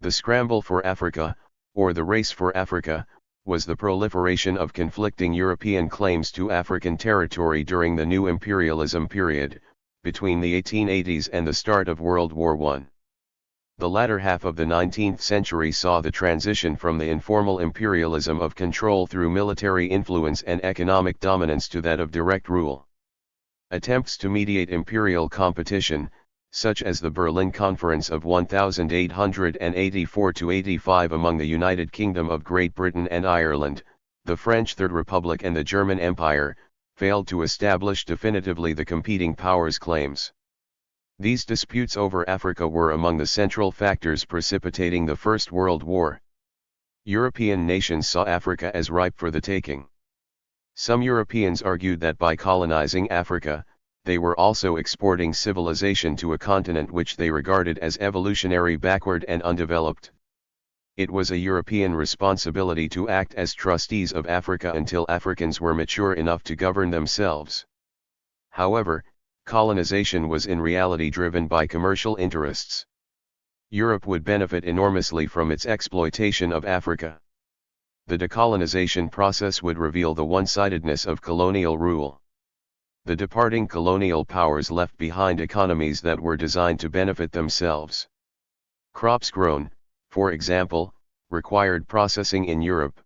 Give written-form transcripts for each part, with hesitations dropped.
The scramble for Africa, or the race for Africa, was the proliferation of conflicting European claims to African territory during the new imperialism period, between the 1880s and the start of World War I. The latter half of the 19th century saw the transition from the informal imperialism of control through military influence and economic dominance to that of direct rule. Attempts to mediate imperial competition, such as the Berlin Conference of 1884–85 among the United Kingdom of Great Britain and Ireland, the French Third Republic and the German Empire, failed to establish definitively the competing powers' claims. These disputes over Africa were among the central factors precipitating the First World War. European nations saw Africa as ripe for the taking. Some Europeans argued that by colonizing Africa, they were also exporting civilization to a continent which they regarded as evolutionary backward and undeveloped. It was a European responsibility to act as trustees of Africa until Africans were mature enough to govern themselves. However, colonization was in reality driven by commercial interests. Europe would benefit enormously from its exploitation of Africa. The decolonization process would reveal the one-sidedness of colonial rule. The departing colonial powers left behind economies that were designed to benefit themselves. Crops grown, for example, required processing in Europe.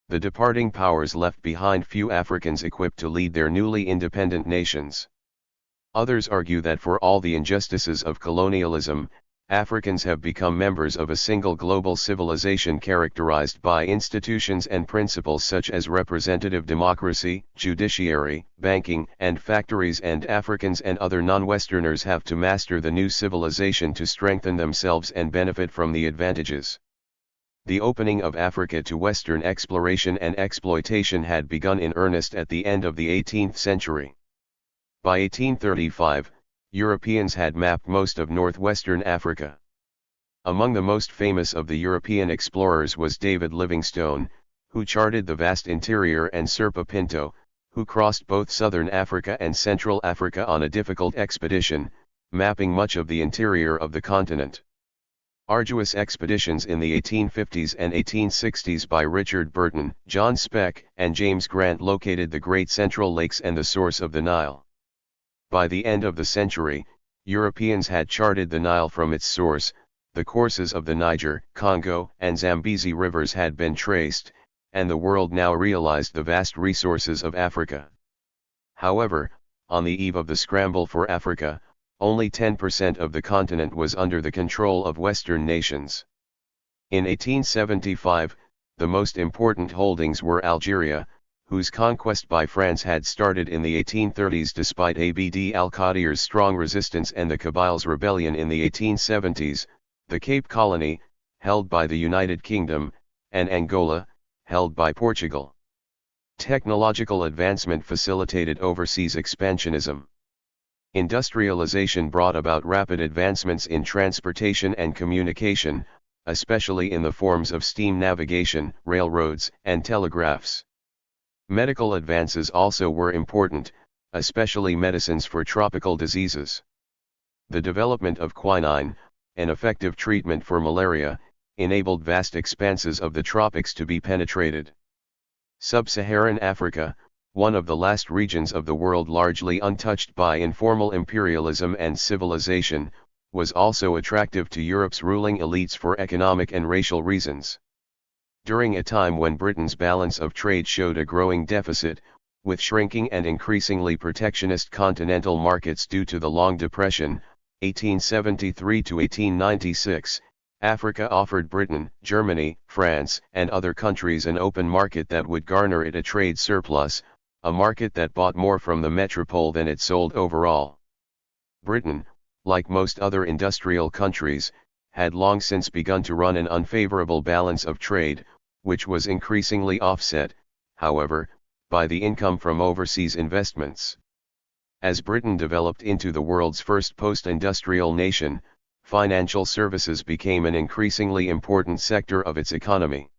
The departing powers left behind few Africans equipped to lead their newly independent nations. Others argue that for all the injustices of colonialism, Africans have become members of a single global civilization characterized by institutions and principles such as representative democracy, judiciary, banking, and factories, and Africans and other non-Westerners have to master the new civilization to strengthen themselves and benefit from the advantages. The opening of Africa to Western exploration and exploitation had begun in earnest at the end of the 18th century. By 1835, Europeans had mapped most of northwestern Africa. Among the most famous of the European explorers was David Livingstone, who charted the vast interior, and Serpa Pinto, who crossed both southern Africa and Central Africa on a difficult expedition, mapping much of the interior of the continent. Arduous expeditions in the 1850s and 1860s by Richard Burton, John Speke, and James Grant located the Great Central Lakes and the source of the Nile. By the end of the century, Europeans had charted the Nile from its source, the courses of the Niger, Congo, and Zambezi rivers had been traced, and the world now realized the vast resources of Africa. However, on the eve of the scramble for Africa, only 10% of the continent was under the control of Western nations. In 1875, the most important holdings were Algeria, whose conquest by France had started in the 1830s despite Abd al-Qadir's strong resistance, and the Kabyles' rebellion in the 1870s, the Cape Colony, held by the United Kingdom, and Angola, held by Portugal. Technological advancement facilitated overseas expansionism. Industrialization brought about rapid advancements in transportation and communication, especially in the forms of steam navigation, railroads, and telegraphs. Medical advances also were important, especially medicines for tropical diseases. The development of quinine, an effective treatment for malaria, enabled vast expanses of the tropics to be penetrated. Sub-Saharan Africa, one of the last regions of the world largely untouched by informal imperialism and civilization, was also attractive to Europe's ruling elites for economic and racial reasons. During a time when Britain's balance of trade showed a growing deficit, with shrinking and increasingly protectionist continental markets due to the Long Depression, 1873 to 1896, Africa offered Britain, Germany, France, and other countries an open market that would garner it a trade surplus, a market that bought more from the metropole than it sold overall. Britain, like most other industrial countries, had long since begun to run an unfavorable balance of trade, which was increasingly offset, however, by the income from overseas investments. As Britain developed into the world's first post-industrial nation, financial services became an increasingly important sector of its economy.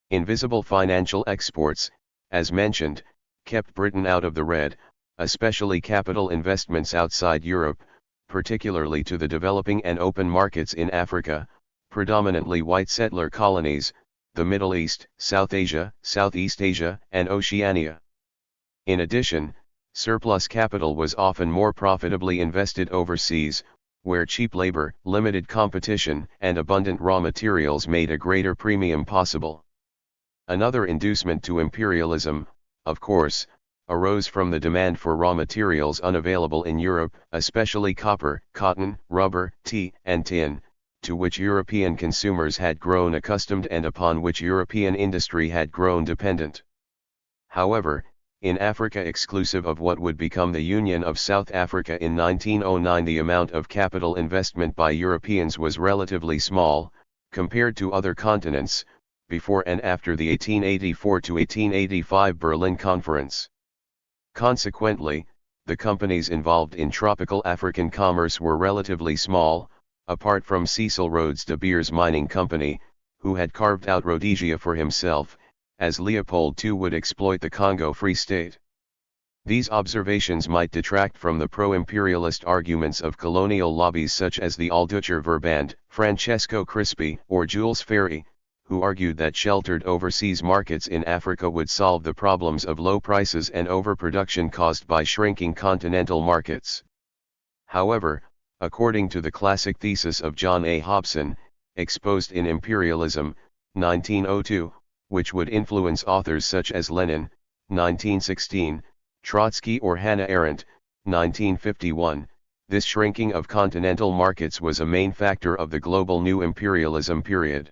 Invisible financial exports, as mentioned, kept Britain out of the red, especially capital investments outside Europe, particularly to the developing and open markets in Africa, predominantly white settler colonies, the Middle East, South Asia, Southeast Asia, and Oceania. In addition, surplus capital was often more profitably invested overseas, where cheap labor, limited competition, and abundant raw materials made a greater premium possible. Another inducement to imperialism, of course, arose from the demand for raw materials unavailable in Europe, especially copper, cotton, rubber, tea, and tin, to which European consumers had grown accustomed and upon which European industry had grown dependent. However, in Africa exclusive of what would become the Union of South Africa in 1909, the amount of capital investment by Europeans was relatively small, compared to other continents, before and after the 1884 to 1885 Berlin Conference. Consequently, the companies involved in tropical African commerce were relatively small, apart from Cecil Rhodes de Beers Mining Company, who had carved out Rhodesia for himself, as Leopold II would exploit the Congo Free State. These observations might detract from the pro-imperialist arguments of colonial lobbies such as the Alducher Verband, Francesco Crispi, or Jules Ferry, who argued that sheltered overseas markets in Africa would solve the problems of low prices and overproduction caused by shrinking continental markets. However, according to the classic thesis of John A. Hobson, exposed in Imperialism, 1902, which would influence authors such as Lenin, 1916, Trotsky or Hannah Arendt, 1951, this shrinking of continental markets was a main factor of the global new imperialism period.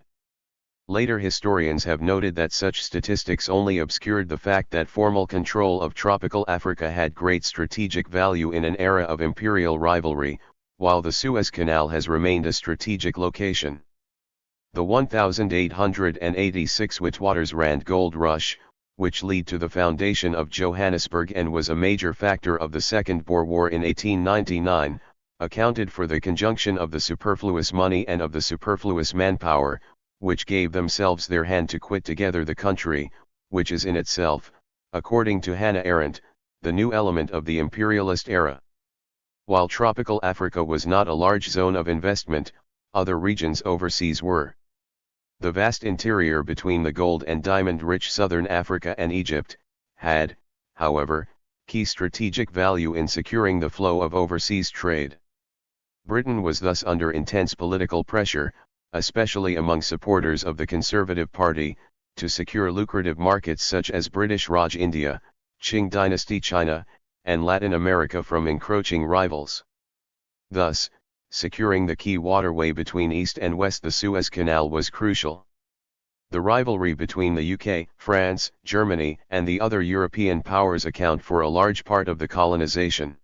Later historians have noted that such statistics only obscured the fact that formal control of tropical Africa had great strategic value in an era of imperial rivalry, while the Suez Canal has remained a strategic location. The 1886 Witwatersrand Gold Rush, which led to the foundation of Johannesburg and was a major factor of the Second Boer War in 1899, accounted for the conjunction of the superfluous money and of the superfluous manpower, which gave themselves their hand to quit together the country, which is in itself, according to Hannah Arendt, the new element of the imperialist era. While tropical Africa was not a large zone of investment, other regions overseas were. The vast interior between the gold and diamond-rich southern Africa and Egypt, had, however, key strategic value in securing the flow of overseas trade. Britain was thus under intense political pressure, especially among supporters of the Conservative Party, to secure lucrative markets such as British Raj India, Qing dynasty China, and Latin America from encroaching rivals. Thus, securing the key waterway between East and West, the Suez Canal, was crucial. The rivalry between the UK, France, Germany, and the other European powers account for a large part of the colonization.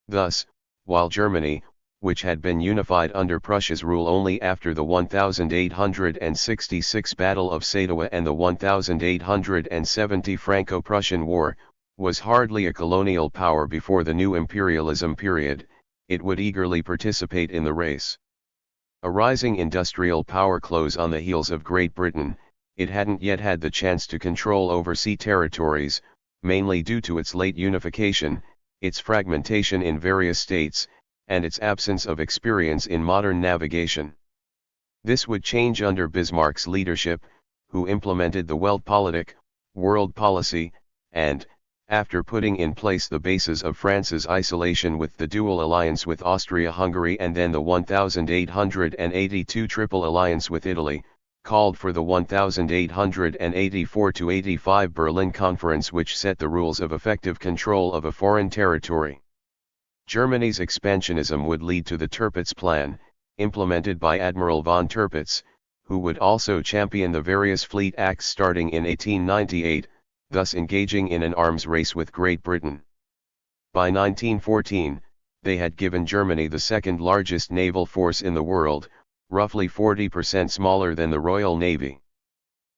Thus, while Germany, which had been unified under Prussia's rule only after the 1866 Battle of Sadowa and the 1870 Franco-Prussian War, was hardly a colonial power before the new imperialism period, it would eagerly participate in the race. A rising industrial power close on the heels of Great Britain, it hadn't yet had the chance to control overseas territories, mainly due to its late unification, its fragmentation in various states, and its absence of experience in modern navigation. This would change under Bismarck's leadership, who implemented the Weltpolitik, world policy, and, after putting in place the basis of France's isolation with the dual alliance with Austria-Hungary and then the 1882 Triple Alliance with Italy, called for the 1884-85 Berlin Conference, which set the rules of effective control of a foreign territory. Germany's expansionism would lead to the Tirpitz Plan, implemented by Admiral von Tirpitz, who would also champion the various fleet acts starting in 1898, thus engaging in an arms race with Great Britain. By 1914, they had given Germany the second largest naval force in the world, roughly 40% smaller than the Royal Navy.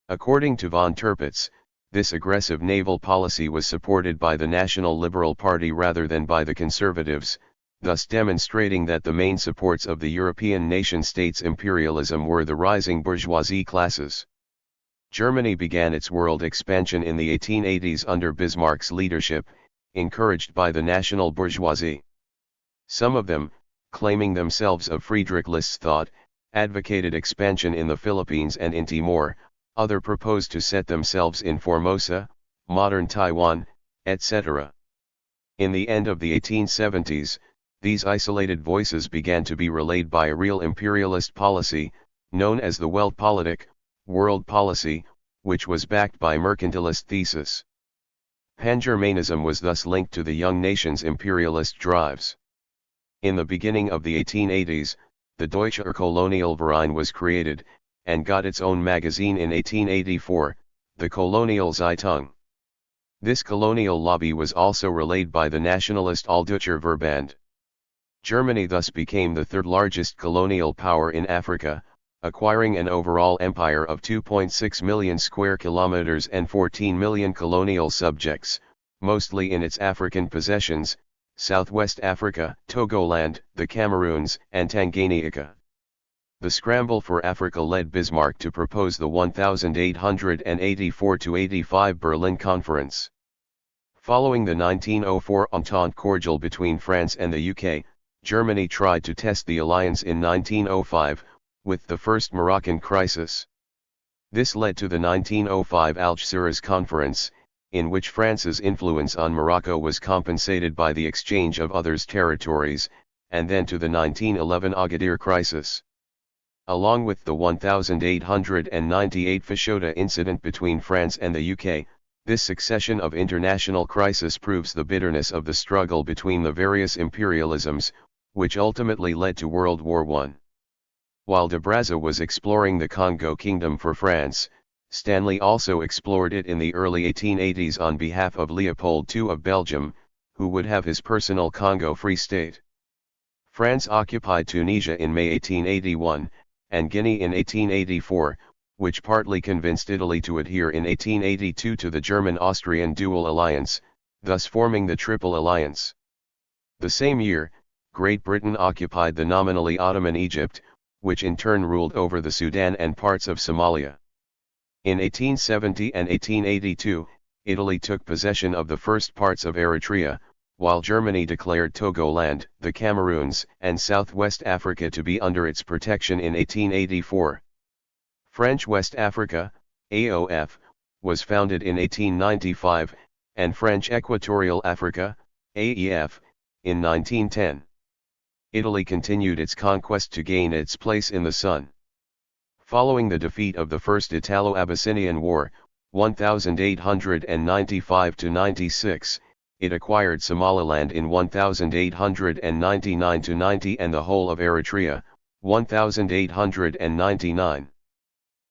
According to von Tirpitz, this aggressive naval policy was supported by the National Liberal Party rather than by the Conservatives, thus demonstrating that the main supports of the European nation-states' imperialism were the rising bourgeoisie classes. Germany began its world expansion in the 1880s under Bismarck's leadership, encouraged by the national bourgeoisie. Some of them, claiming themselves of Friedrich List's thought, advocated expansion in the Philippines and in Timor, others proposed to set themselves in Formosa, modern Taiwan, etc. In the end of the 1870s, these isolated voices began to be relayed by a real imperialist policy, known as the Weltpolitik, world policy, which was backed by mercantilist thesis. Pan-Germanism was thus linked to the young nation's imperialist drives. In the beginning of the 1880s, the Deutsche Colonial Verein was created, and got its own magazine in 1884, the Colonial Zeitung. This colonial lobby was also relayed by the nationalist Alldeutscher Verband. Germany thus became the third largest colonial power in Africa, acquiring an overall empire of 2.6 million square kilometers and 14 million colonial subjects, mostly in its African possessions, Southwest Africa, Togoland, the Cameroons, and Tanganyika. The Scramble for Africa led Bismarck to propose the 1884-85 Berlin Conference. Following the 1904 Entente Cordiale between France and the UK, Germany tried to test the alliance in 1905, with the First Moroccan Crisis. This led to the 1905 Algeciras Conference, in which France's influence on Morocco was compensated by the exchange of others' territories, and then to the 1911 Agadir Crisis. Along with the 1898 Fashoda incident between France and the UK, this succession of international crises proves the bitterness of the struggle between the various imperialisms, which ultimately led to World War I. While de Brazza was exploring the Congo Kingdom for France, Stanley also explored it in the early 1880s on behalf of Leopold II of Belgium, who would have his personal Congo Free State. France occupied Tunisia in May 1881, and Guinea in 1884, which partly convinced Italy to adhere in 1882 to the German-Austrian dual alliance, thus forming the Triple Alliance. The same year, Great Britain occupied the nominally Ottoman Egypt, which in turn ruled over the Sudan and parts of Somalia. In 1870 and 1882, Italy took possession of the first parts of Eritrea, while Germany declared Togoland, the Cameroons, and Southwest Africa to be under its protection in 1884. French West Africa, AOF, was founded in 1895, and French Equatorial Africa, AEF, in 1910. Italy continued its conquest to gain its place in the sun. Following the defeat of the First Italo-Abyssinian War, 1895-96, it acquired Somaliland in 1899-90 and the whole of Eritrea, 1899.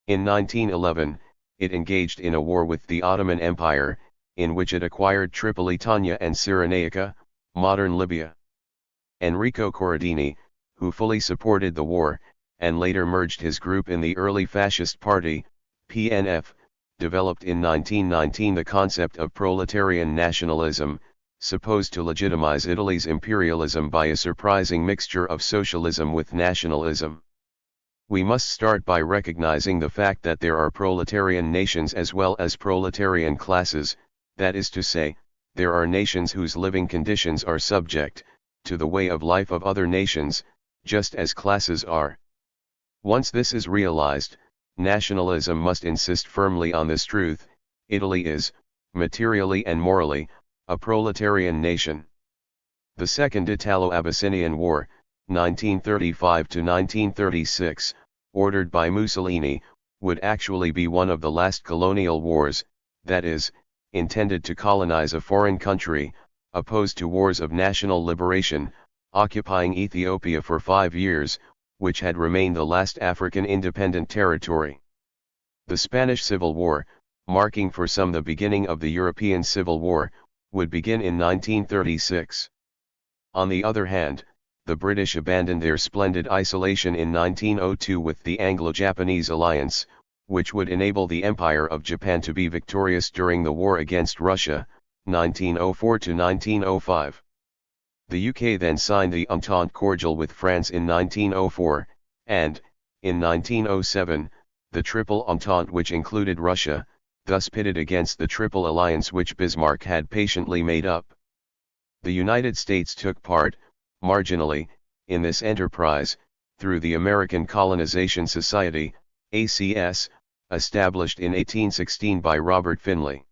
In 1911, it engaged in a war with the Ottoman Empire, in which it acquired Tripolitania and Cyrenaica, modern Libya. Enrico Corradini, who fully supported the war, and later merged his group in the early Fascist Party, PNF, developed in 1919 the concept of proletarian nationalism, supposed to legitimize Italy's imperialism by a surprising mixture of socialism with nationalism. We must start by recognizing the fact that there are proletarian nations as well as proletarian classes, that is to say, there are nations whose living conditions are subject to the way of life of other nations, just as classes are. Once this is realized, nationalism must insist firmly on this truth: Italy is, materially and morally, a proletarian nation. The Second Italo-Abyssinian War, 1935-1936, ordered by Mussolini, would actually be one of the last colonial wars, that is, intended to colonize a foreign country, opposed to wars of national liberation, occupying Ethiopia for 5 years, which had remained the last African independent territory. The Spanish Civil War, marking for some the beginning of the European Civil War, would begin in 1936. On the other hand, the British abandoned their splendid isolation in 1902 with the Anglo-Japanese alliance, which would enable the Empire of Japan to be victorious during the war against Russia, 1904-1905. The UK then signed the Entente Cordiale with France in 1904, and, in 1907, the Triple Entente, which included Russia, thus pitted against the Triple Alliance which Bismarck had patiently made up. The United States took part, marginally, in this enterprise, through the American Colonization Society, ACS, established in 1816 by Robert Finley.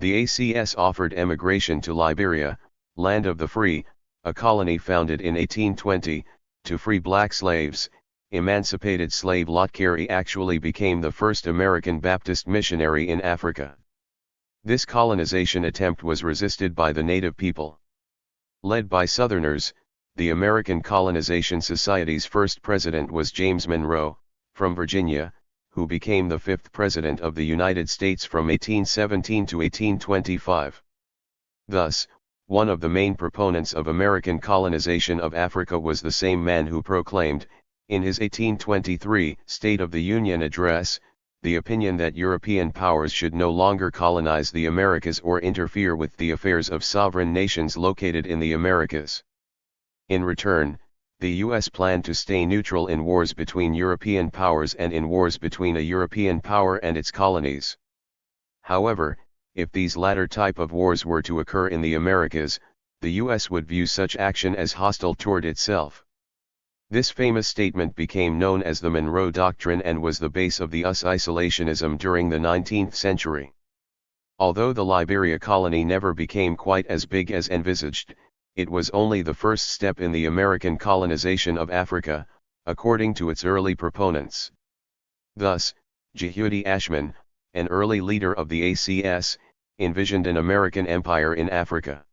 The ACS offered emigration to Liberia, land of the free, a colony founded in 1820, to free black slaves. Emancipated slave Lot Carey actually became the first American Baptist missionary in Africa. This colonization attempt was resisted by the native people. Led by Southerners, the American Colonization Society's first president was James Monroe, from Virginia, who became the fifth president of the United States from 1817 to 1825. Thus, one of the main proponents of American colonization of Africa was the same man who proclaimed, in his 1823 State of the Union Address, the opinion that European powers should no longer colonize the Americas or interfere with the affairs of sovereign nations located in the Americas. In return, the U.S. planned to stay neutral in wars between European powers and in wars between a European power and its colonies. However, if these latter type of wars were to occur in the Americas, the U.S. would view such action as hostile toward itself. This famous statement became known as the Monroe Doctrine and was the base of the US isolationism during the 19th century. Although the Liberia colony never became quite as big as envisaged, it was only the first step in the American colonization of Africa, according to its early proponents. Thus, Jehudi Ashman, an early leader of the ACS, envisioned an American empire in Africa.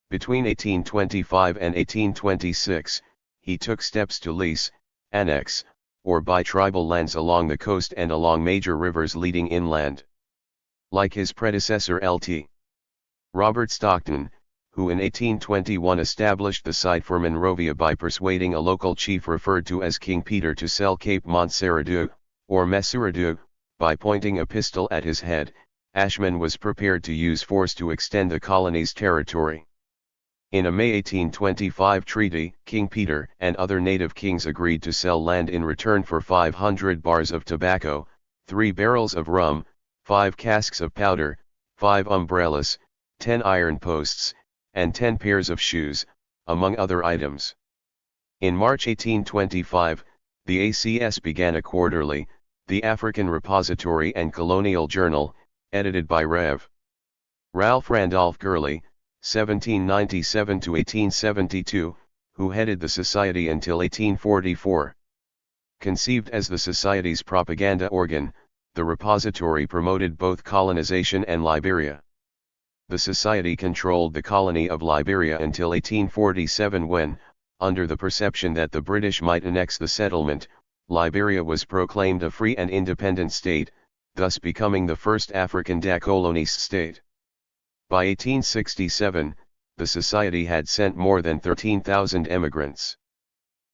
Between 1825 and 1826, he took steps to lease, annex, or buy tribal lands along the coast and along major rivers leading inland. Like his predecessor Lt. Robert Stockton, who in 1821 established the site for Monrovia by persuading a local chief referred to as King Peter to sell Cape Montserrat, or Messuradou, by pointing a pistol at his head, Ashman was prepared to use force to extend the colony's territory. In a May 1825 treaty, King Peter and other native kings agreed to sell land in return for 500 bars of tobacco, 3 barrels of rum, 5 casks of powder, 5 umbrellas, 10 iron posts, and 10 pairs of shoes, among other items. In March 1825, the ACS began a quarterly, the African Repository and Colonial Journal, edited by Rev. Ralph Randolph Gurley, 1797 to 1872, who headed the society until 1844. Conceived as the society's propaganda organ, the repository promoted both colonization and Liberia. The society controlled the colony of Liberia until 1847 when, under the perception that the British might annex the settlement, Liberia was proclaimed a free and independent state, thus becoming the first African de-colonized state. By 1867, the society had sent more than 13,000 emigrants.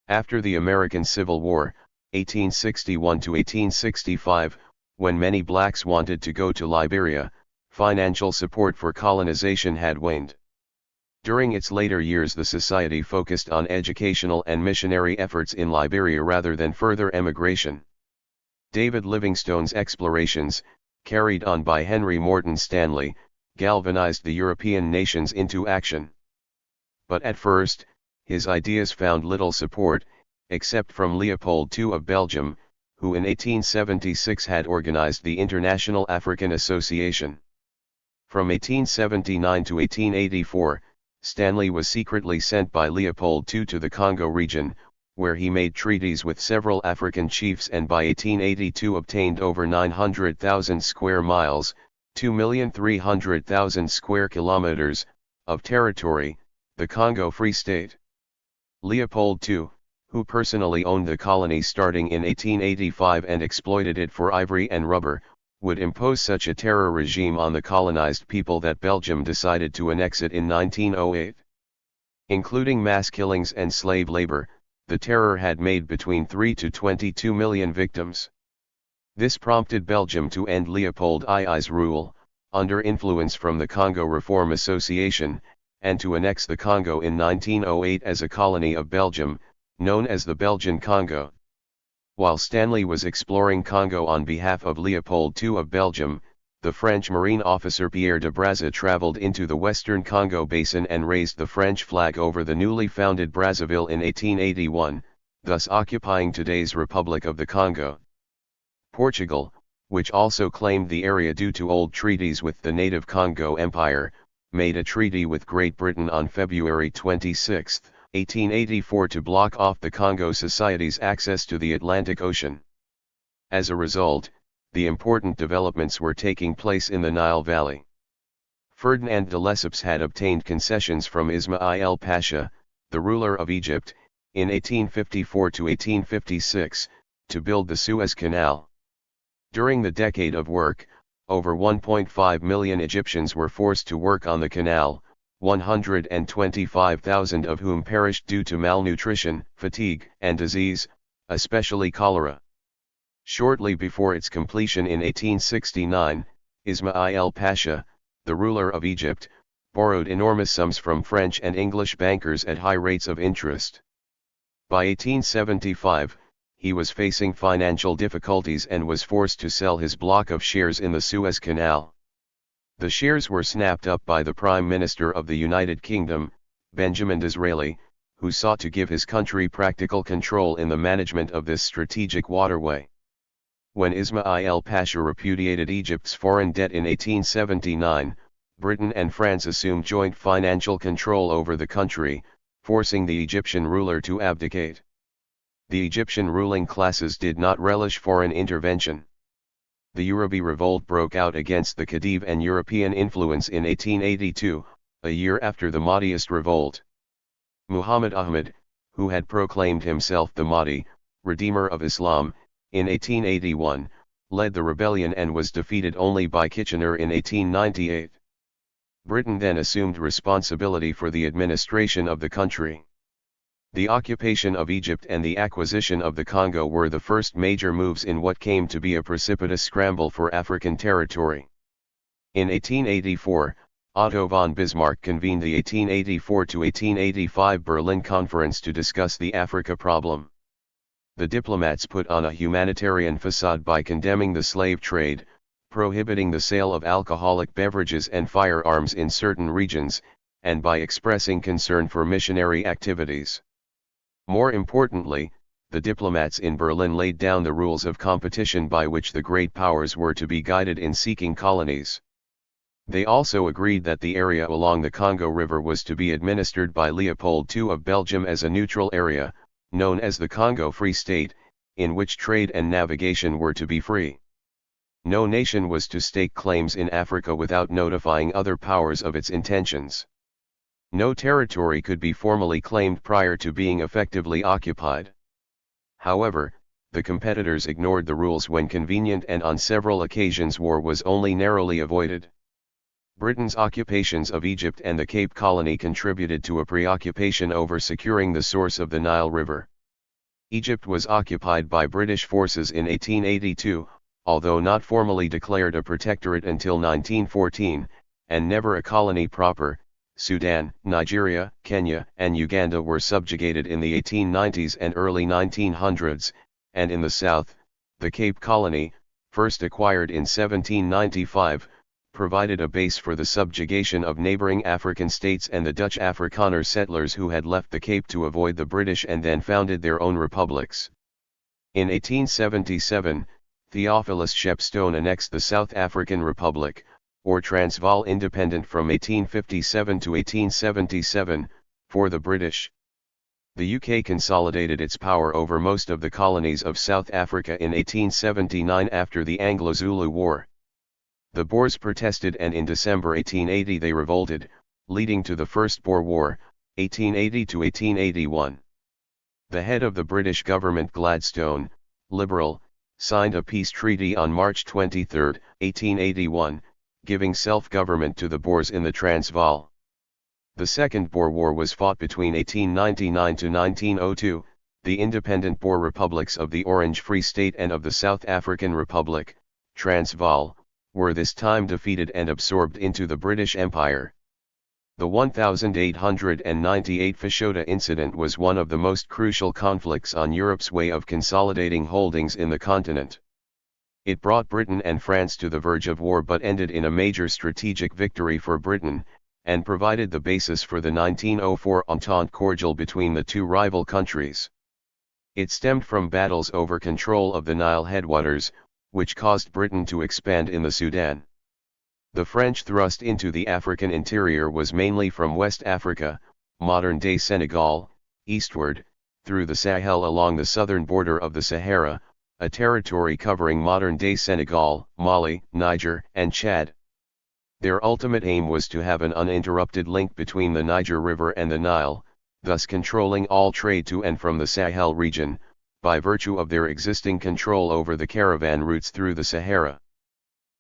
After the American Civil War, 1861 to 1865, when many blacks wanted to go to Liberia, financial support for colonization had waned. During its later years, the society focused on educational and missionary efforts in Liberia rather than further emigration. David Livingstone's explorations, carried on by Henry Morton Stanley, galvanized the European nations into action. But at first, his ideas found little support, except from Leopold II of Belgium, who in 1876 had organized the International African Association. From 1879 to 1884, Stanley was secretly sent by Leopold II to the Congo region, where he made treaties with several African chiefs and by 1882 obtained over 900,000 square miles, 2,300,000 square kilometers, of territory, the Congo Free State. Leopold II, who personally owned the colony starting in 1885 and exploited it for ivory and rubber, would impose such a terror regime on the colonized people that Belgium decided to annex it in 1908. Including mass killings and slave labor, the terror had made between 3 to 22 million victims. This prompted Belgium to end Leopold II's rule, under influence from the Congo Reform Association, and to annex the Congo in 1908 as a colony of Belgium, known as the Belgian Congo. While Stanley was exploring Congo on behalf of Leopold II of Belgium, the French marine officer Pierre de Brazza traveled into the western Congo basin and raised the French flag over the newly founded Brazzaville in 1881, thus occupying today's Republic of the Congo. Portugal, which also claimed the area due to old treaties with the native Congo Empire, made a treaty with Great Britain on February 26, 1884 to block off the Congo Society's access to the Atlantic Ocean. As a result, the important developments were taking place in the Nile Valley. Ferdinand de Lesseps had obtained concessions from Ismail Pasha, the ruler of Egypt, in 1854 to 1856, to build the Suez Canal. During the decade of work, over 1.5 million Egyptians were forced to work on the canal, 125,000 of whom perished due to malnutrition, fatigue, and disease, especially cholera. Shortly before its completion in 1869, Ismail Pasha, the ruler of Egypt, borrowed enormous sums from French and English bankers at high rates of interest. By 1875, he was facing financial difficulties and was forced to sell his block of shares in the Suez Canal. The shares were snapped up by the Prime Minister of the United Kingdom, Benjamin Disraeli, who sought to give his country practical control in the management of this strategic waterway. When Ismail Pasha repudiated Egypt's foreign debt in 1879, Britain and France assumed joint financial control over the country, forcing the Egyptian ruler to abdicate. The Egyptian ruling classes did not relish foreign intervention. The Yoruba revolt broke out against the Khedive and European influence in 1882, a year after the Mahdiist revolt. Muhammad Ahmad, who had proclaimed himself the Mahdi, Redeemer of Islam, in 1881, led the rebellion and was defeated only by Kitchener in 1898. Britain then assumed responsibility for the administration of the country. The occupation of Egypt and the acquisition of the Congo were the first major moves in what came to be a precipitous scramble for African territory. In 1884, Otto von Bismarck convened the 1884-1885 Berlin Conference to discuss the Africa problem. The diplomats put on a humanitarian facade by condemning the slave trade, prohibiting the sale of alcoholic beverages and firearms in certain regions, and by expressing concern for missionary activities. More importantly, the diplomats in Berlin laid down the rules of competition by which the great powers were to be guided in seeking colonies. They also agreed that the area along the Congo River was to be administered by Leopold II of Belgium as a neutral area, known as the Congo Free State, in which trade and navigation were to be free. No nation was to stake claims in Africa without notifying other powers of its intentions. No territory could be formally claimed prior to being effectively occupied. However, the competitors ignored the rules when convenient, and on several occasions war was only narrowly avoided. Britain's occupations of Egypt and the Cape Colony contributed to a preoccupation over securing the source of the Nile River. Egypt was occupied by British forces in 1882, although not formally declared a protectorate until 1914, and never a colony proper. Sudan, Nigeria, Kenya, and Uganda were subjugated in the 1890s and early 1900s, and in the south, the Cape Colony, first acquired in 1795, provided a base for the subjugation of neighboring African states and the Dutch Afrikaner settlers who had left the Cape to avoid the British and then founded their own republics. In 1877, Theophilus Shepstone annexed the South African Republic, or Transvaal independent from 1857 to 1877, for the British. The UK consolidated its power over most of the colonies of South Africa in 1879 after the Anglo-Zulu War. The Boers protested, and in December 1880 they revolted, leading to the First Boer War, 1880 to 1881. The head of the British government, Gladstone, Liberal, signed a peace treaty on March 23, 1881, giving self-government to the Boers in the Transvaal. The Second Boer War was fought between 1899 to 1902, the independent Boer republics of the Orange Free State and of the South African Republic, Transvaal, were this time defeated and absorbed into the British Empire. The 1898 Fashoda incident was one of the most crucial conflicts on Europe's way of consolidating holdings in the continent. It brought Britain and France to the verge of war but ended in a major strategic victory for Britain, and provided the basis for the 1904 Entente cordiale between the two rival countries. It stemmed from battles over control of the Nile headwaters, which caused Britain to expand in the Sudan. The French thrust into the African interior was mainly from West Africa, modern-day Senegal, eastward, through the Sahel along the southern border of the Sahara, a territory covering modern-day Senegal, Mali, Niger, and Chad. Their ultimate aim was to have an uninterrupted link between the Niger River and the Nile, thus controlling all trade to and from the Sahel region, by virtue of their existing control over the caravan routes through the Sahara.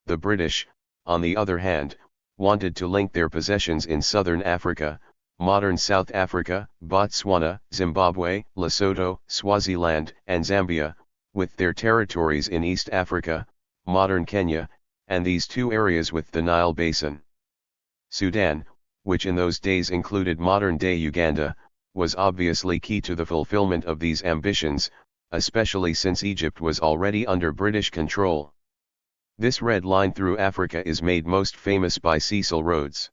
The British, on the other hand, wanted to link their possessions in southern Africa, modern South Africa, Botswana, Zimbabwe, Lesotho, Swaziland, and Zambia, with their territories in East Africa, modern Kenya, and these two areas with the Nile Basin. Sudan, which in those days included modern-day Uganda, was obviously key to the fulfillment of these ambitions, especially since Egypt was already under British control. This red line through Africa is made most famous by Cecil Rhodes.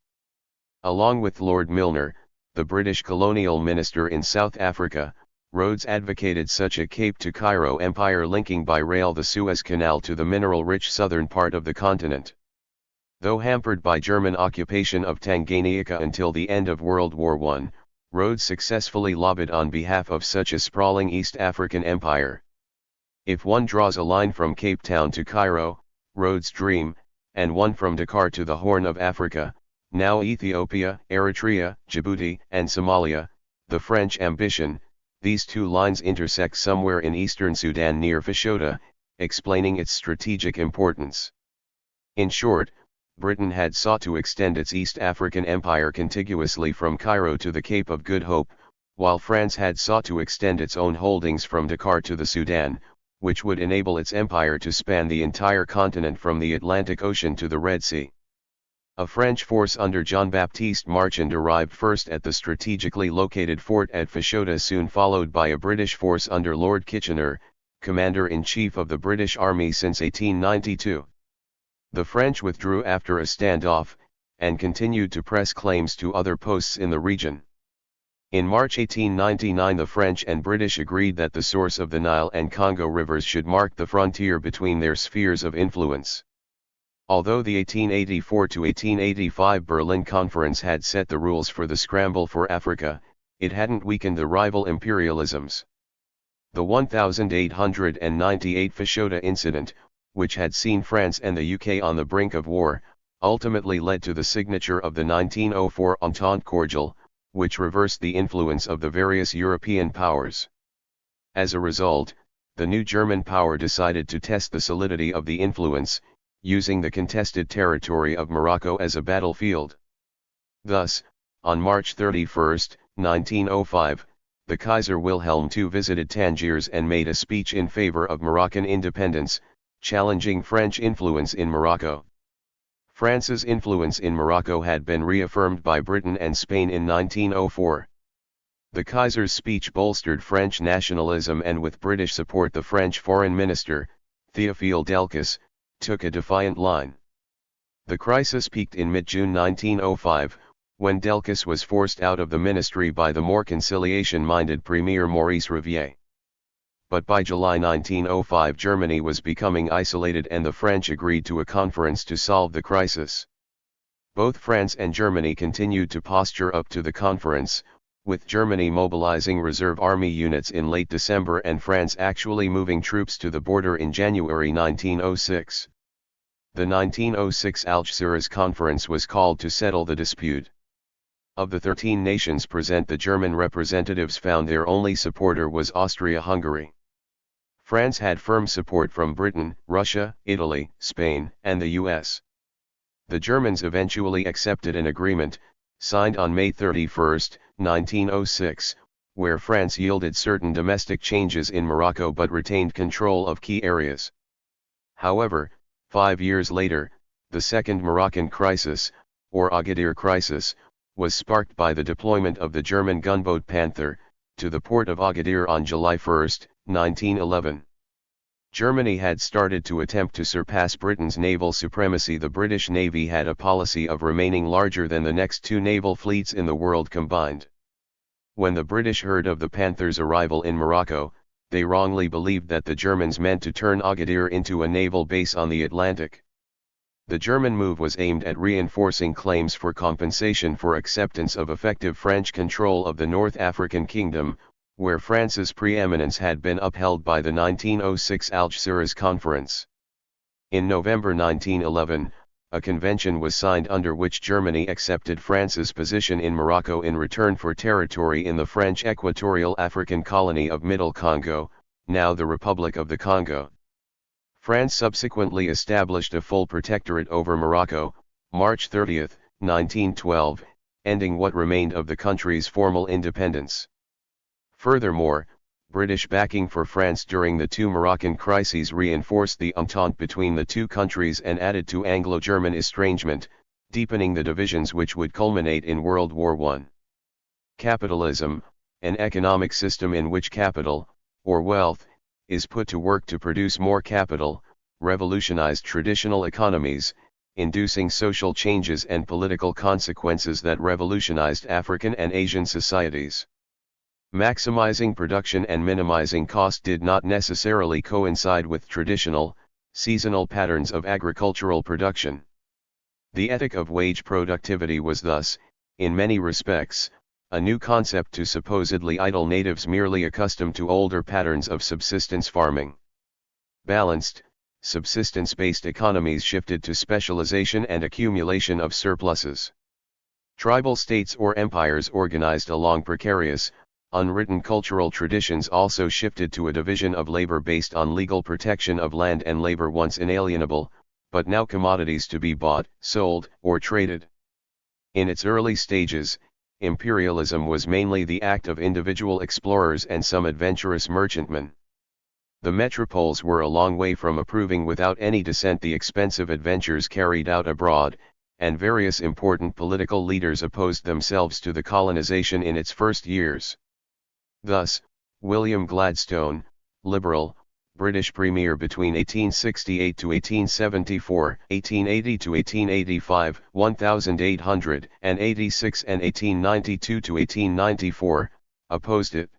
Along with Lord Milner, the British colonial minister in South Africa, Rhodes advocated such a Cape to Cairo empire linking by rail the Suez Canal to the mineral-rich southern part of the continent. Though hampered by German occupation of Tanganyika until the end of World War I, Rhodes successfully lobbied on behalf of such a sprawling East African empire. If one draws a line from Cape Town to Cairo, Rhodes' dream, and one from Dakar to the Horn of Africa, now Ethiopia, Eritrea, Djibouti, and Somalia, the French ambition, these two lines intersect somewhere in eastern Sudan near Fashoda, explaining its strategic importance. In short, Britain had sought to extend its East African empire contiguously from Cairo to the Cape of Good Hope, while France had sought to extend its own holdings from Dakar to the Sudan, which would enable its empire to span the entire continent from the Atlantic Ocean to the Red Sea. A French force under Jean-Baptiste Marchand arrived first at the strategically located fort at Fashoda, soon followed by a British force under Lord Kitchener, Commander-in-Chief of the British Army since 1892. The French withdrew after a standoff, and continued to press claims to other posts in the region. In March 1899 the French and British agreed that the source of the Nile and Congo rivers should mark the frontier between their spheres of influence. Although the 1884 to 1885 Berlin Conference had set the rules for the scramble for Africa, it hadn't weakened the rival imperialisms. The 1898 Fashoda incident, which had seen France and the UK on the brink of war, ultimately led to the signature of the 1904 Entente Cordiale, which reversed the influence of the various European powers. As a result, the new German power decided to test the solidity of the influence, using the contested territory of Morocco as a battlefield. Thus, on March 31, 1905, the Kaiser Wilhelm II visited Tangiers and made a speech in favor of Moroccan independence, challenging French influence in Morocco. France's influence in Morocco had been reaffirmed by Britain and Spain in 1904. The Kaiser's speech bolstered French nationalism, and with British support the French Foreign Minister, Théophile Delcas, took a defiant line. The crisis peaked in mid-June 1905, when Delcas was forced out of the ministry by the more conciliation-minded Premier Maurice Rivière. But by July 1905 Germany was becoming isolated and the French agreed to a conference to solve the crisis. Both France and Germany continued to posture up to the conference, with Germany mobilizing reserve army units in late December and France actually moving troops to the border in January 1906. The 1906 Algeciras Conference was called to settle the dispute. Of the 13 nations present, the German representatives found their only supporter was Austria-Hungary. France had firm support from Britain, Russia, Italy, Spain, and the US. The Germans eventually accepted an agreement, signed on May 31, 1906, where France yielded certain domestic changes in Morocco but retained control of key areas. However, 5 years later, the Second Moroccan Crisis, or Agadir Crisis, was sparked by the deployment of the German gunboat Panther, to the port of Agadir on July 1, 1911. Germany had started to attempt to surpass Britain's naval supremacy. The British Navy had a policy of remaining larger than the next two naval fleets in the world combined. When the British heard of the Panther's arrival in Morocco, they wrongly believed that the Germans meant to turn Agadir into a naval base on the Atlantic. The German move was aimed at reinforcing claims for compensation for acceptance of effective French control of the North African Kingdom, where France's preeminence had been upheld by the 1906 Algeciras Conference. In November 1911, a convention was signed under which Germany accepted France's position in Morocco in return for territory in the French Equatorial African colony of Middle Congo, now the Republic of the Congo. France subsequently established a full protectorate over Morocco, March 30, 1912, ending what remained of the country's formal independence. Furthermore, British backing for France during the two Moroccan crises reinforced the entente between the two countries and added to Anglo-German estrangement, deepening the divisions which would culminate in World War I. Capitalism, an economic system in which capital, or wealth, is put to work to produce more capital, revolutionized traditional economies, inducing social changes and political consequences that revolutionized African and Asian societies. Maximizing production and minimizing cost did not necessarily coincide with traditional, seasonal patterns of agricultural production. The ethic of wage productivity was thus, in many respects, a new concept to supposedly idle natives merely accustomed to older patterns of subsistence farming. Balanced, subsistence-based economies shifted to specialization and accumulation of surpluses. Tribal states or empires organized along precarious, unwritten cultural traditions also shifted to a division of labor based on legal protection of land and labor once inalienable, but now commodities to be bought, sold, or traded. In its early stages, imperialism was mainly the act of individual explorers and some adventurous merchantmen. The metropoles were a long way from approving without any dissent the expensive adventures carried out abroad, and various important political leaders opposed themselves to the colonization in its first years. Thus, William Gladstone, Liberal, British Premier between 1868 to 1874, 1880 to 1885, 1886 and 1892 to 1894, opposed it.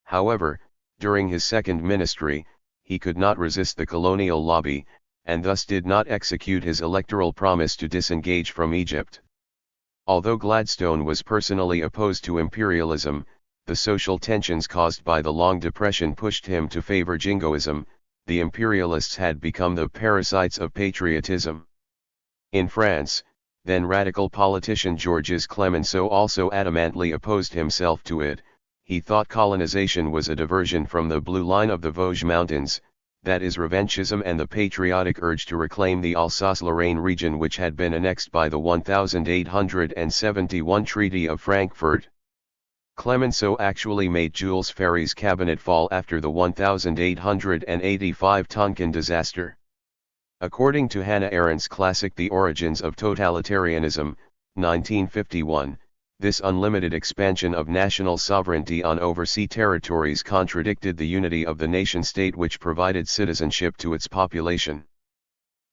However, during his second ministry, he could not resist the colonial lobby, and thus did not execute his electoral promise to disengage from Egypt. Although Gladstone was personally opposed to imperialism, the social tensions caused by the Long Depression pushed him to favor jingoism. The imperialists had become the parasites of patriotism. In France, then radical politician Georges Clemenceau also adamantly opposed himself to it. He thought colonization was a diversion from the blue line of the Vosges Mountains, that is revanchism and the patriotic urge to reclaim the Alsace-Lorraine region which had been annexed by the 1871 Treaty of Frankfurt. Clemenceau actually made Jules Ferry's cabinet fall after the 1885 Tonkin disaster. According to Hannah Arendt's classic The Origins of Totalitarianism, 1951, this unlimited expansion of national sovereignty on overseas territories contradicted the unity of the nation-state which provided citizenship to its population.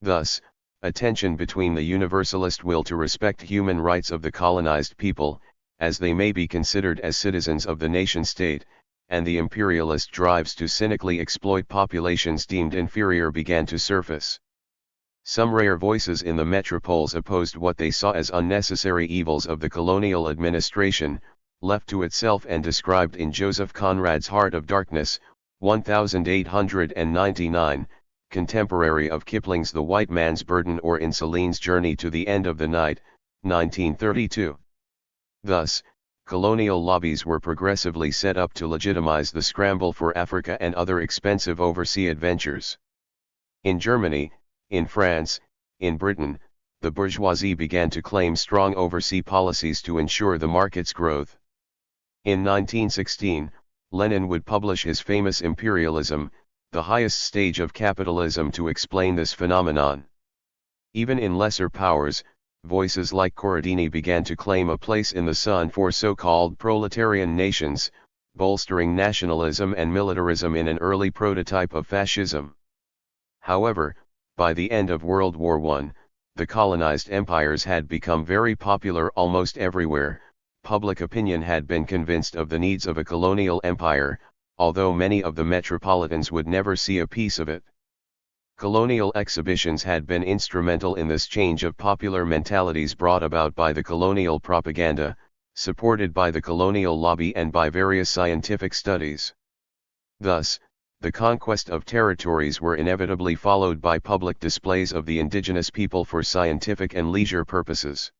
Thus, a tension between the universalist will to respect human rights of the colonized people, as they may be considered as citizens of the nation-state, and the imperialist drives to cynically exploit populations deemed inferior began to surface. Some rare voices in the metropoles opposed what they saw as unnecessary evils of the colonial administration, left to itself and described in Joseph Conrad's Heart of Darkness, 1899, contemporary of Kipling's The White Man's Burden or in Celine's Journey to the End of the Night, 1932. Thus, colonial lobbies were progressively set up to legitimize the scramble for Africa and other expensive overseas adventures. In Germany, in France, in Britain, the bourgeoisie began to claim strong overseas policies to ensure the market's growth. In 1916, Lenin would publish his famous Imperialism, the highest stage of capitalism, to explain this phenomenon. Even in lesser powers, voices like Corradini began to claim a place in the sun for so-called proletarian nations, bolstering nationalism and militarism in an early prototype of fascism. However, by the end of World War I, the colonized empires had become very popular almost everywhere. Public opinion had been convinced of the needs of a colonial empire, although many of the metropolitans would never see a piece of it. Colonial exhibitions had been instrumental in this change of popular mentalities brought about by the colonial propaganda, supported by the colonial lobby and by various scientific studies. Thus, the conquest of territories were inevitably followed by public displays of the indigenous people for scientific and leisure purposes.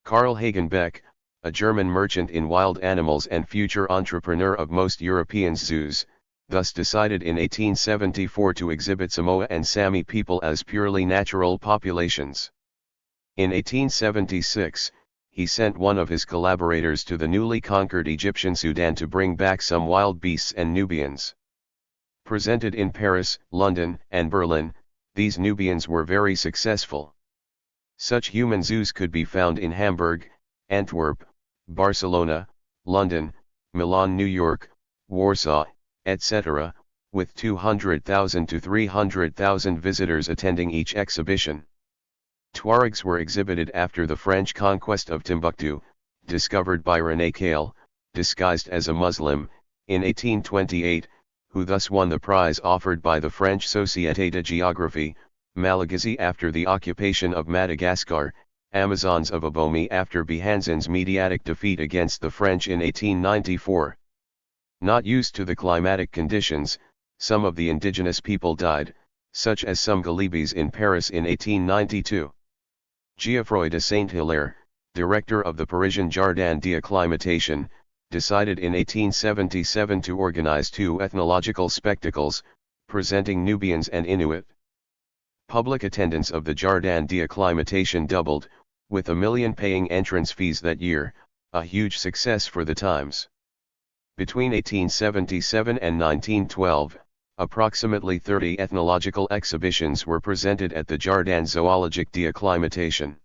Carl Hagenbeck, a German merchant in wild animals and future entrepreneur of most European zoos, thus decided in 1874 to exhibit Samoa and Sami people as purely natural populations. In 1876, he sent one of his collaborators to the newly conquered Egyptian Sudan to bring back some wild beasts and Nubians. Presented in Paris, London, and Berlin, these Nubians were very successful. Such human zoos could be found in Hamburg, Antwerp, Barcelona, London, Milan, New York, Warsaw, etc., with 200,000 to 300,000 visitors attending each exhibition. Tuaregs were exhibited after the French conquest of Timbuktu, discovered by René Cail, disguised as a Muslim, in 1828, who thus won the prize offered by the French Société de Géographie, Malagasy after the occupation of Madagascar, Amazons of Abomey after Behanzon's mediatic defeat against the French in 1894. Not used to the climatic conditions, some of the indigenous people died, such as some Galibis in Paris in 1892. Geoffroy de Saint-Hilaire, director of the Parisian Jardin d'Acclimatation, decided in 1877 to organize two ethnological spectacles, presenting Nubians and Inuit. Public attendance of the Jardin d'Acclimatation doubled, with 1 million paying entrance fees that year, a huge success for the times. Between 1877 and 1912, approximately 30 ethnological exhibitions were presented at the Jardin Zoologique d'Acclimatation.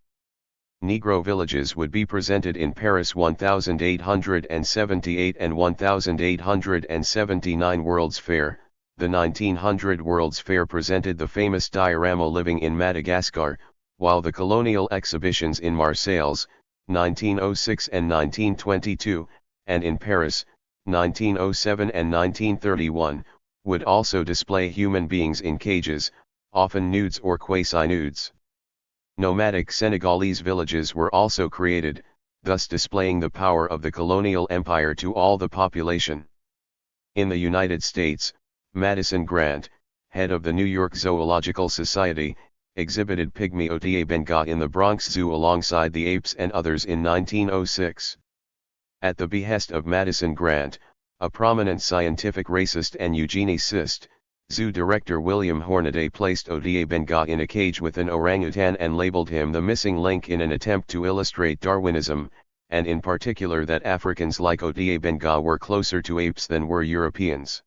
Negro villages would be presented in Paris 1878 and 1879 World's Fair. The 1900 World's Fair presented the famous diorama Living in Madagascar, while the colonial exhibitions in Marseilles, 1906 and 1922, and in Paris, 1907 and 1931, would also display human beings in cages, often nudes or quasi-nudes. Nomadic Senegalese villages were also created, thus displaying the power of the colonial empire to all the population. In the United States, Madison Grant, head of the New York Zoological Society, exhibited Pygmy Otie Benga in the Bronx Zoo alongside the apes and others in 1906. At the behest of Madison Grant, a prominent scientific racist and eugenicist, zoo director William Hornaday placed Otie Benga in a cage with an orangutan and labeled him the missing link in an attempt to illustrate Darwinism, and in particular that Africans like Otie Benga were closer to apes than were Europeans.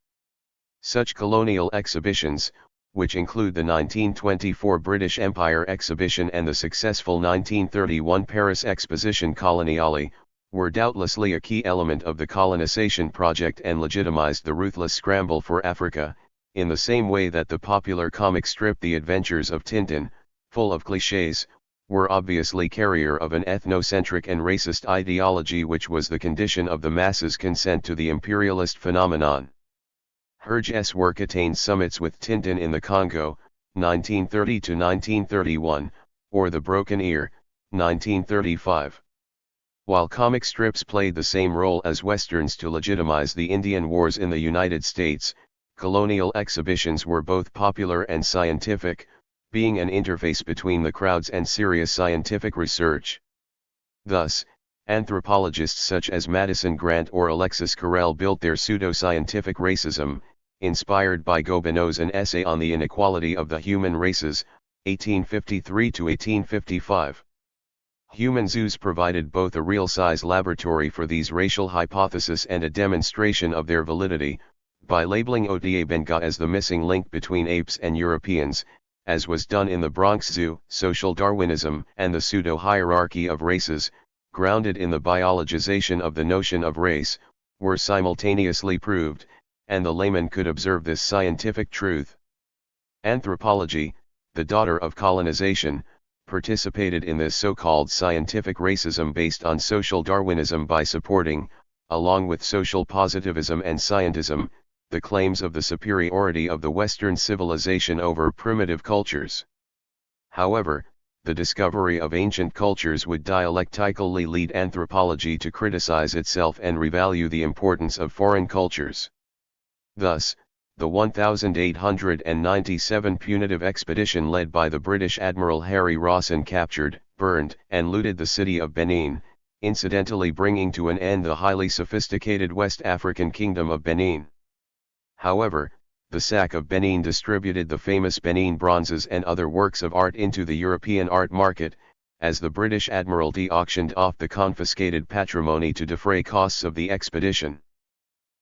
Such colonial exhibitions, which include the 1924 British Empire Exhibition and the successful 1931 Paris Exposition Coloniale, were doubtlessly a key element of the colonization project and legitimized the ruthless scramble for Africa, in the same way that the popular comic strip The Adventures of Tintin, full of clichés, were obviously carrier of an ethnocentric and racist ideology which was the condition of the masses' consent to the imperialist phenomenon. Hergé's work attained summits with Tintin in the Congo, 1930 to 1931, or The Broken Ear, 1935. While comic strips played the same role as westerns to legitimize the Indian Wars in the United States, colonial exhibitions were both popular and scientific, being an interface between the crowds and serious scientific research. Thus, anthropologists such as Madison Grant or Alexis Carrel built their pseudo-scientific racism, inspired by Gobineau's An Essay on the Inequality of the Human Races, 1853 to 1855. Human zoos provided both a real-size laboratory for these racial hypotheses and a demonstration of their validity, by labeling Otie Benga as the missing link between apes and Europeans, as was done in the Bronx Zoo. Social Darwinism and the pseudo-hierarchy of races, grounded in the biologization of the notion of race, were simultaneously proved, and the layman could observe this scientific truth. Anthropology, the daughter of colonization, participated in this so-called scientific racism based on social Darwinism by supporting, along with social positivism and scientism, the claims of the superiority of the Western civilization over primitive cultures. However, the discovery of ancient cultures would dialectically lead anthropology to criticize itself and revalue the importance of foreign cultures. Thus, the 1897 punitive expedition led by the British Admiral Harry Rawson captured, burned, and looted the city of Benin, incidentally bringing to an end the highly sophisticated West African kingdom of Benin. However, the sack of Benin distributed the famous Benin bronzes and other works of art into the European art market, as the British Admiralty auctioned off the confiscated patrimony to defray costs of the expedition.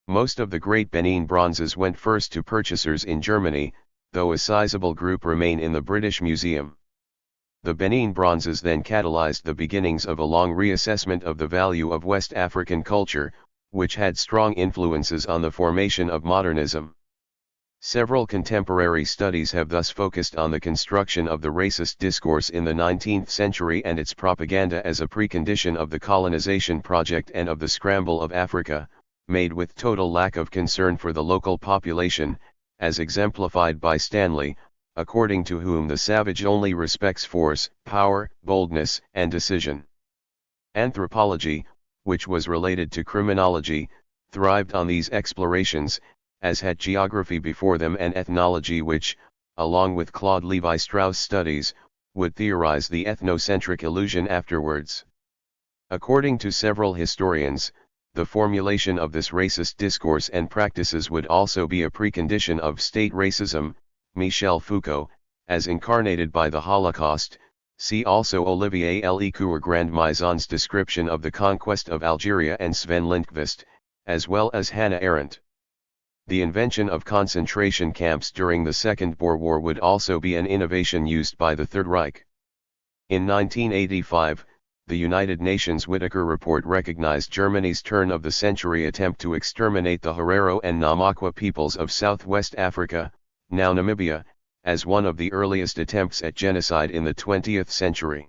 Most of the great Benin bronzes went first to purchasers in Germany, though a sizable group remain in the British Museum. The Benin bronzes then catalyzed the beginnings of a long reassessment of the value of West African culture, which had strong influences on the formation of modernism. Several contemporary studies have thus focused on the construction of the racist discourse in the 19th century and its propaganda as a precondition of the colonization project and of the Scramble of Africa, made with total lack of concern for the local population, as exemplified by Stanley, according to whom the savage only respects force, power, boldness, and decision. Anthropology, which was related to criminology, thrived on these explorations, as had geography before them and ethnology which, along with Claude Lévi-Strauss studies, would theorize the ethnocentric illusion afterwards. According to several historians, the formulation of this racist discourse and practices would also be a precondition of state racism. Michel Foucault, as incarnated by the Holocaust, see also Olivier Lecour-Grandmaison's description of the conquest of Algeria and Sven Lindqvist, as well as Hannah Arendt. The invention of concentration camps during the Second Boer War would also be an innovation used by the Third Reich. In 1985, the United Nations Whitaker Report recognized Germany's turn-of-the-century attempt to exterminate the Herero and Namakwa peoples of Southwest Africa, now Namibia, as one of the earliest attempts at genocide in the 20th century.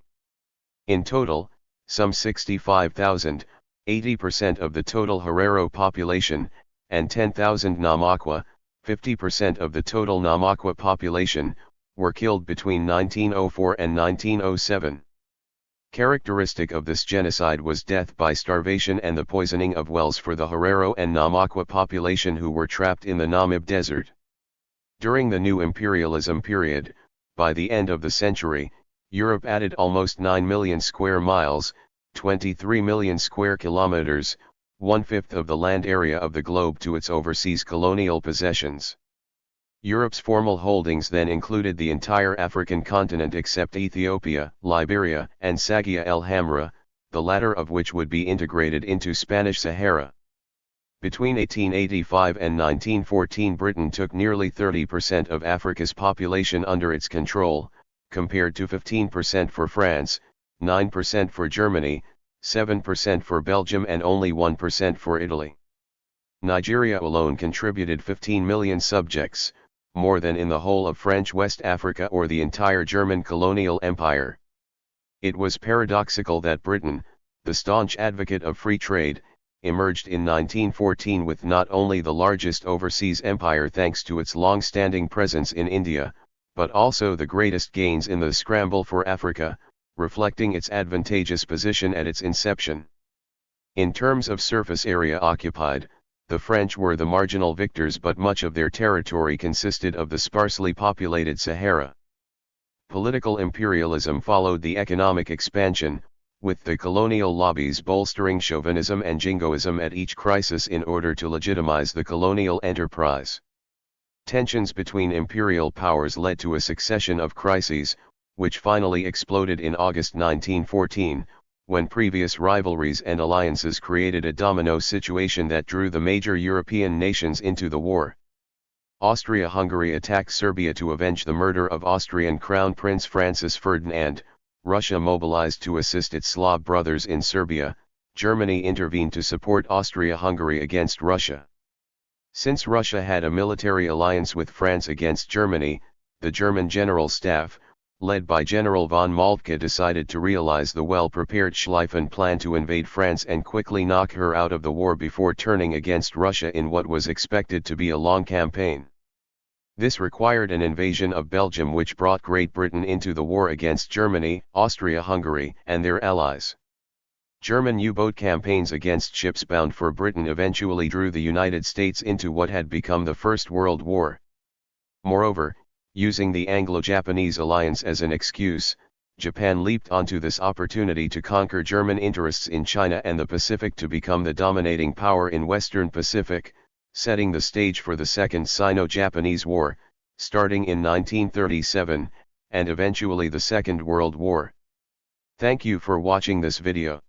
In total, some 65,000, 80% of the total Herero population, and 10,000 Namakwa, 50% of the total Namakwa population, were killed between 1904 and 1907. Characteristic of this genocide was death by starvation and the poisoning of wells for the Herero and Namakwa population who were trapped in the Namib Desert. During the new imperialism period, by the end of the century, Europe added almost 9 million square miles, 23 million square kilometers, 1/5 of the land area of the globe to its overseas colonial possessions. Europe's formal holdings then included the entire African continent except Ethiopia, Liberia, and Sagia el Hamra, the latter of which would be integrated into Spanish Sahara. Between 1885 and 1914 Britain took nearly 30% of Africa's population under its control, compared to 15% for France, 9% for Germany, 7% for Belgium and only 1% for Italy. Nigeria alone contributed 15 million subjects, more than in the whole of French West Africa or the entire German colonial empire. It was paradoxical that Britain, the staunch advocate of free trade, emerged in 1914 with not only the largest overseas empire thanks to its long-standing presence in India, but also the greatest gains in the scramble for Africa, reflecting its advantageous position at its inception. In terms of surface area occupied, the French were the marginal victors, but much of their territory consisted of the sparsely populated Sahara. Political imperialism followed the economic expansion, with the colonial lobbies bolstering chauvinism and jingoism at each crisis in order to legitimize the colonial enterprise. Tensions between imperial powers led to a succession of crises, which finally exploded in August 1914, when previous rivalries and alliances created a domino situation that drew the major European nations into the war. Austria-Hungary attacked Serbia to avenge the murder of Austrian Crown Prince Francis Ferdinand, Russia mobilized to assist its Slav brothers in Serbia, Germany intervened to support Austria-Hungary against Russia. Since Russia had a military alliance with France against Germany, the German General Staff, led by General von Moltke, decided to realize the well-prepared Schlieffen plan to invade France and quickly knock her out of the war before turning against Russia in what was expected to be a long campaign. This required an invasion of Belgium, which brought Great Britain into the war against Germany, Austria-Hungary, and their allies. German U-boat campaigns against ships bound for Britain eventually drew the United States into what had become the First World War. Moreover, using the Anglo-Japanese alliance as an excuse, Japan leaped onto this opportunity to conquer German interests in China and the Pacific to become the dominating power in Western Pacific, setting the stage for the Second Sino-Japanese War, starting in 1937, and eventually the Second World War. Thank you for watching this video.